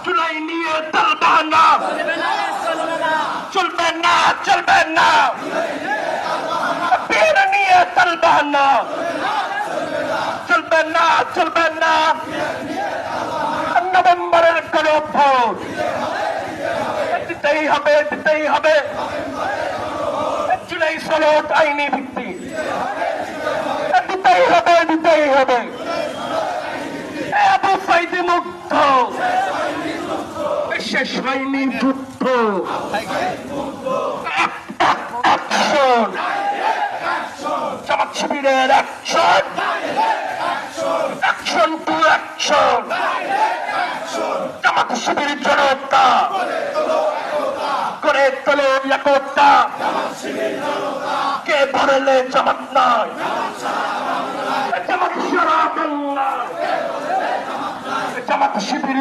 জুলাই নিয়ে তালবাহানা চলবে না, চলবে না। পীর নিয়ে তালবাহানা চলবে না, চলবে না। নভেম্বরের গণভোট দিতেই হবে, দিতেই হবে। জুলাই সনদ আইনি ভিত্তি দিতেই হবে, দিতেই হবে। আবু সাইদি মুগ্ধ, শেষ হয়নি যুদ্ধ। অ্যাকশন, জামাত শিবিরের action, action to action. Jamaat Shibir জনতা করে তোলো একতা। কে ধরলে জামাত নয়, জামাত সারা বাংলা, জামাত শিবির।